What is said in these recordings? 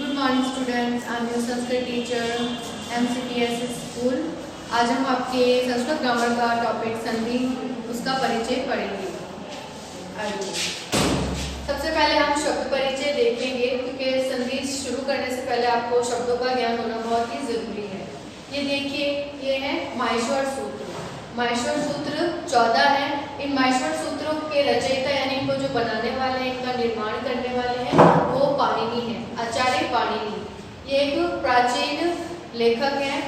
Good morning students, I am your Sanskrit teacher MCPS school. आज हम आपके संस्कृत ग्रामर का टॉपिक संधि उसका परिचय पढ़ेंगे। आइए सबसे पहले हम शब्द परिचय देखेंगे, क्योंकि संधि शुरू करने से पहले आपको शब्दों का ज्ञान होना बहुत ही जरूरी है। ये देखिए, ये है माहेश्वर सूत्र। माहेश्वर सूत्र 14 है। इन माहेश्वर सूत्रों के रचयिता यानी इनको जो बनाने वाले हैं, इनका निर्माण करने वाले हैं, वो पाणिनि है, आचार्य पाणिनि। ये एक प्राचीन लेखक हैं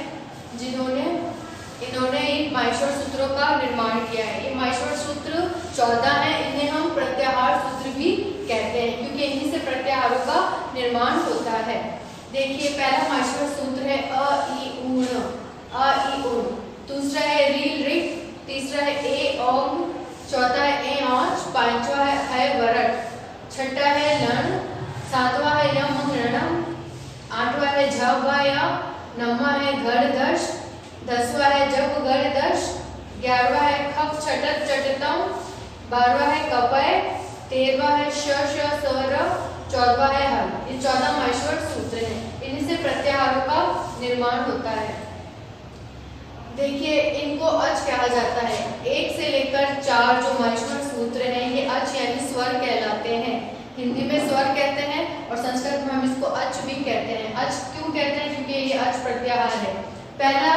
इन्होंने इन माहेश्वर सूत्रों का निर्माण किया है। ये माहेश्वर सूत्र 14 है। इन्हें हम प्रत्याहार सूत्र भी कहते हैं, क्योंकि इन्हीं से प्रत्याहारों का निर्माण होता है। देखिए, पहला माहेश्वर सूत्र है अ इ ऊण। दूसरा है रील रिक, तीसरा है ए ओम, चौथा है ए औच, पांचवा है वरट, छठा है लन, सातवां है यम रणम, आठवां है झव या, नौवां है घड़ दश, 10वां है जब गढ़ दश, 11वां है खप छटत चटतम, 12वां है कपय, 13वां है श सर, 14वां है हल। ये 14 माहेश्वर सूत्र हैं। इन्हीं से प्रत्याहारों का निर्माण होता है। देखिए, इनको अच कहा जाता है। 1 से लेकर 4 जो माहेश्वर सूत्र हैं, ये अच यानी स्वर कहलाते हैं। हिंदी में स्वर कहते हैं और संस्कृत में हम इसको अच भी कहते हैं। अच क्यों कहते हैं? क्योंकि ये अच प्रत्याहार है। पहला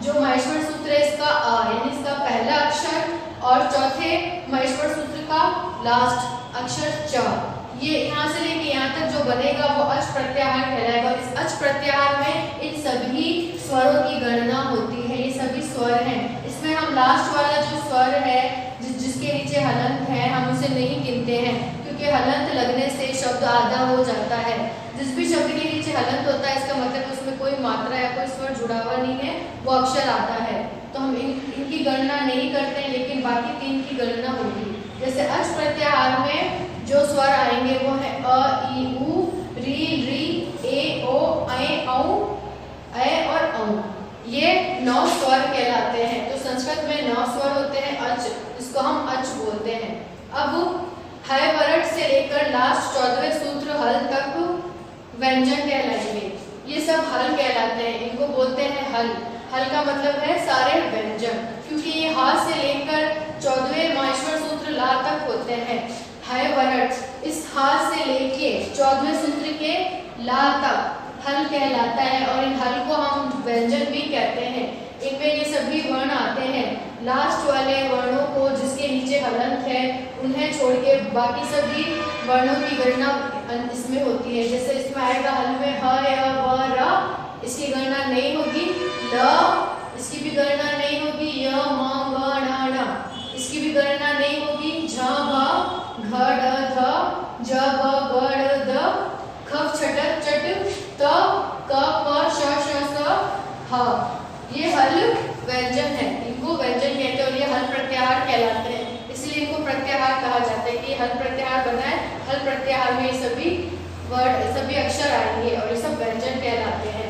जो माहेश्वर सूत्र है, इसका आ यानी इसका पहला अक्षर, और चौथे माहेश्वर सूत्र का लास्ट अक्षर च। ये यहाँ से लेके यहाँ तक जो बनेगा वो अच प्रत्याहार कहलाएगा। और इस अच प्रत्याहार में इन सभी स्वरों की गणना होती है। ये सभी स्वर हैं। इसमें हम लास्ट वाला जो स्वर है, जिसके नीचे हलंत है, हम उसे नहीं गिनते हैं, क्योंकि हलंत लगने से शब्द आधा हो जाता है। जिस भी शब्द के नीचे हलंत होता है, इसका मतलब उसमें कोई मात्रा या कोई स्वर जुड़ा हुआ नहीं है, वो अक्षर आता है। तो हम इनकी गणना नहीं करते, लेकिन बाकी 3 की गणना होगी। जैसे अच प्रत्याहार में जो स्वर आएंगे वो है अ इ उ, री री, ए ओ, ऐ औ, ऐ और औ। ये 9 स्वर कहलाते हैं। तो संस्कृत में 9 स्वर होते हैं अच, इसको हम अच बोलते हैं। अब है वरट से लेकर लास्ट 14वें सूत्र हल तक व्यंजन कहलाएंगे। ये सब हल कहलाते हैं। इनको बोलते हैं हल। हल का मतलब है सारे व्यंजन, क्योंकि ये हा से लेकर 14वें माहेश्वर सूत्र ला तक होते हैं। है वरट इस हा से लेके 14वें सूत्र के ला तक हल कहलाता है, और इन हल को हम व्यंजन भी कहते हैं। इनमें ये सभी वर्ण आते हैं। लास्ट वाले वर्णों को जिसके नीचे हलंत है, उन्हें छोड़ के बाकी सभी वर्णों की गणना इसमें होती है। जैसे इसमें आएगा हल में ह य व र, इसकी गणना नहीं होगी। ल, इसकी भी गणना नहीं होगी। य म ग ण ण, इसकी भी गणना नहीं होगी। झ भ घ ढ ध, ज ब ग ढ द, खप छटत चट, त क प श स ह। ये हल व्यंजन है। इनको व्यंजन कहते हैं और ये हल प्रत्याहार कहलाते हैं। इसलिए इनको प्रत्याहार कहा जाता है कि हल प्रत्याहार बना है। हल प्रत्याहार में ये सभी वर्ड, सभी अक्षर आएंगे और ये सब व्यंजन कहलाते हैं।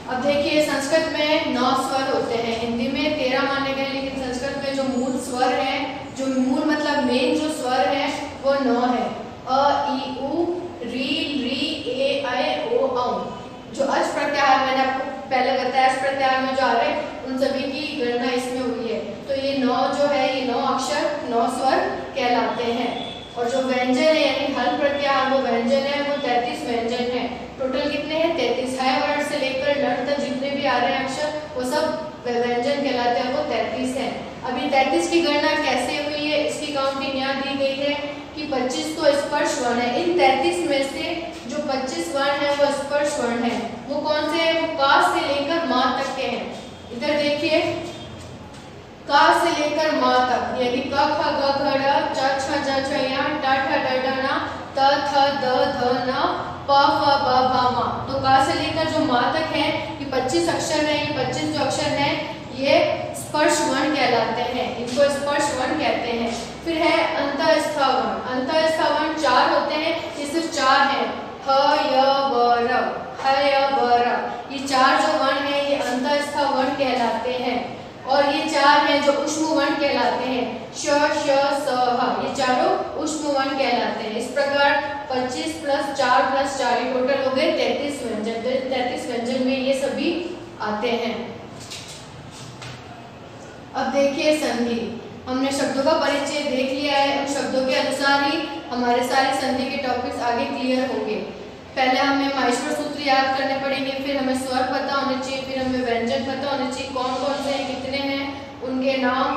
अब देखिए, संस्कृत में 9 स्वर होते हैं। हिंदी में 13 माने गए, लेकिन संस्कृत में जो मूल स्वर है, जो मूल मतलब मेन जो स्वर है, वो 9 है। अ इ उ, री री, ए ऐ ओ औ। जो अच प्रत्याहार मैंने आपको पहले बताया, अच प्रत्याहार में जो आ रहे हैं, उन सभी की गणना इसमें हुई है। तो ये 9 जो है, ये 9 अक्षर 9 स्वर कहलाते हैं। और जो व्यंजन है यानी हल प्रत्याहार, वो व्यंजन है, वो 33 व्यंजन है। टोटल कितने हैं? 33। है वर्ण से लेकर लट तक जितने भी आ रहे हैं अक्षर, वो सब व्यंजन कहलाते हैं। वो 33 हैं। अभी 33 की गणना कैसे हुई है, इसकी काउंटिंग यहाँ दी गई है कि 25 तो स्पर्श वर्ण है। इन 33 में से जो 25 वर्ण है वो स्पर्श वर्ण है। वो कौन से हैं? वो का से लेकर मा तक के हैं। इधर देखिए, का से लेकर मा तक, यानी क ख ग घ ड़, च छ ज छ य, ट ठ ड ढ न, त थ द ध न, प फ ब भ म। तो का से लेकर जो मा तक है, ये 25 अक्षर है। ये 25 जो अक्षर हैं, ये स्पर्श वर्ण कहलाते हैं। इनको स्पर्श वर्ण कहते हैं। फिर है अंतःस्थ वर्ण। अंतःस्थ वर्ण 4 होते हैं। ये सिर्फ 4 हैं। ह य व र, ह य व र। ये 4 जो वर्ण है, ये अंतःस्थ वर्ण कहलाते हैं। और ये 4 हैं जो ऊष्म वर्ण कहलाते हैं। श श स ह, ये चारों ऊष्म वर्ण कहलाते हैं। इस प्रकार 25 + 4 + 4 टोटल हो गए आते हैं। अब देखिए संधि। हमने शब्दों का परिचय देख लिया है। उन शब्दों के अनुसार ही हमारे सारे संधि के टॉपिक्स आगे क्लियर होंगे। पहले हमें माहेश्वर सूत्र याद करने पड़ेंगे, फिर हमें स्वर पता होने चाहिए, फिर हमें व्यंजन पता होने चाहिए, कौन कौन से हैं, कितने हैं, उनके नाम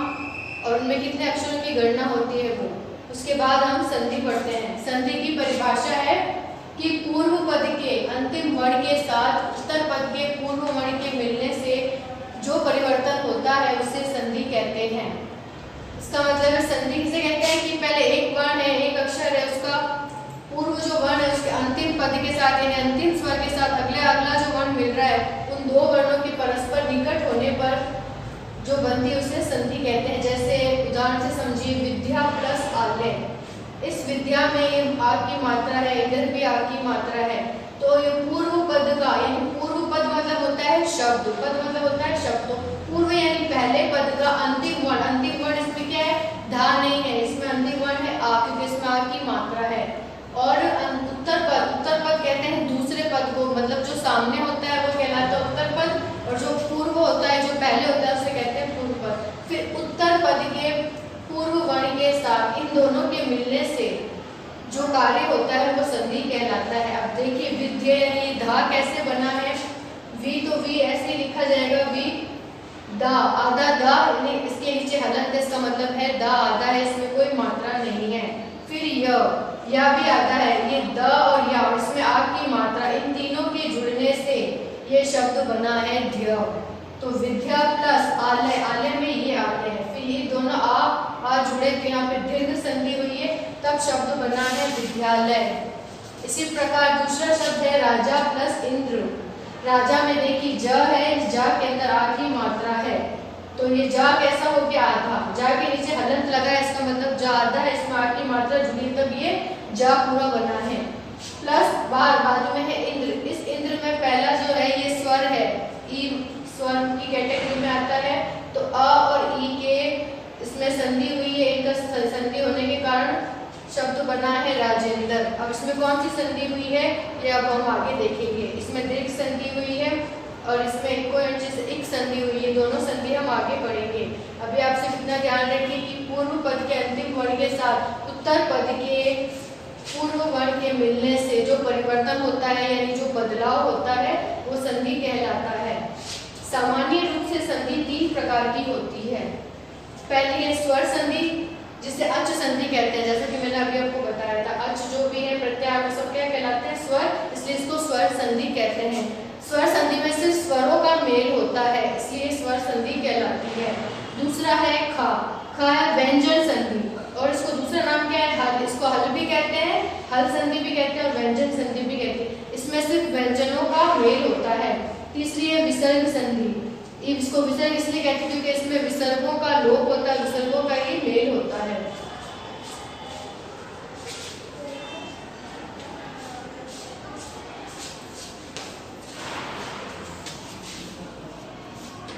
और उनमें कितने अक्षरों की गणना होती है वो। उसके बाद हम संधि पढ़ते हैं। संधि की परिभाषा है कि पूर्व पद के अंतिम वर्ण के साथ उत्तर पद के पूर्व वर्ण के मिलने से जो परिवर्तन होता है उसे संधि कहते हैं। इसका मतलब है संधि किसे कहते हैं कि पहले एक वर्ण है, एक अक्षर है, उसका पूर्व जो वर्ण है उसके अंतिम पद के साथ यानी अंतिम स्वर के साथ अगला जो वर्ण मिल रहा है, उन दो वर्णों के परस्पर निकट होने पर जो बनती है उसे संधि कहते हैं। जैसे उदाहरण से समझिए, विद्या प्लस आलय। इस विद्या में ये आ की मात्रा है, इधर भी आ की मात्रा है, तो ये पूर्व पद का यानी पूर्व पद मतलब होता है शब्द, पद मतलब होता है शब्द। तो पूर्व यानी पहले पद का अंतिम वर्ण इसमें क्या है, धा नहीं है, इसमें अंतिम वर्ण है आ, क्योंकि इसमें आ की मात्रा है। और उत्तर पद कहते हैं दूसरे पद को, मतलब जो सामने होता है वो कहलाता है उत्तर पद, और जो पूर्व होता है, जो पहले होता है उसे कहते हैं पूर्व पद। फिर उत्तर पद के पूर्व वर्ण के साथ इन दोनों के मिलने से जो कार्य होता है वो संधि कहलाता है। अब देखिए विद्या यानी धा कैसे बना है। वी तो वी ऐसे लिखा जाएगा, वी दा, आधा दा यानी इसके नीचे हलंत, इसका मतलब है दा आधा है, इसमें कोई मात्रा नहीं है। फिर या भी आता है, ये द और या, और इसमें आ की मात्रा, इन तीनों के जुड़ने से ये शब्द बना है ध्य। तो विद्या प्लस आलय, आलय में ये आते हैं, फिर ये दोनों आ जुड़े तो यहाँ पे दीर्घ संधि हुई है, तब शब्द बना है विद्यालय। इसी प्रकार दूसरा शब्द है राजा प्लस इंद्र। राजा में देखिए ज है, इस जा के अंदर आ की मात्रा है, तो ये जा कैसा हो गया, आधा। जा के नीचे हलंत लगा है, इसका मतलब जा आधा है, इसमें आ की मात्रा जुड़ी, तब ये जा पूरा बना है। प्लस बाद में है इंद्र। इस इंद्र में पहला जो है ये स्वर है, ई स्वर की कैटेगरी में आता है, तो अ और ई के इसमें संधि हुई है, इनका संधि होने के कारण शब्द बना है राजेंद्र। अब इसमें कौन सी संधि हुई है ये अब हम आगे देखेंगे। इसमें दीर्घ संधि हुई है और इसमें एक संधि हुई है, दोनों संधि हम आगे पढ़ेंगे। अभी आपसे कितना ध्यान रखिए कि पूर्व पद के अंतिम वर्ण के साथ उत्तर पद के पूर्व वर्ण के मिलने से जो परिवर्तन होता है यानी जो बदलाव होता है वो संधि कहलाता है। सामान्य रूप से संधि 3 प्रकार की होती है। पहली है स्वर संधि, जिसे अच संधि कहते हैं, जैसा कि मैंने अभी आपको बताया था। अच जो भी है प्रत्यय वो सब क्या कहलाते हैं, स्वर, इसलिए इसको स्वर संधि कहते हैं। स्वर संधि में सिर्फ स्वरों का मेल होता है, इसलिए स्वर संधि कहलाती है। दूसरा है खा है व्यंजन संधि, और इसको दूसरा नाम क्या है, हल। इसको हल भी कहते हैं, हल संधि भी कहते हैं और व्यंजन संधि भी कहते हैं। इसमें सिर्फ व्यंजनों का मेल होता है। तीसरी है विसर्ग संधि। इसको विसर्ग इसलिए कहते हैं क्योंकि इसमें विसर्गों का लोप होता है, विसर्गों का ही मेल होता है।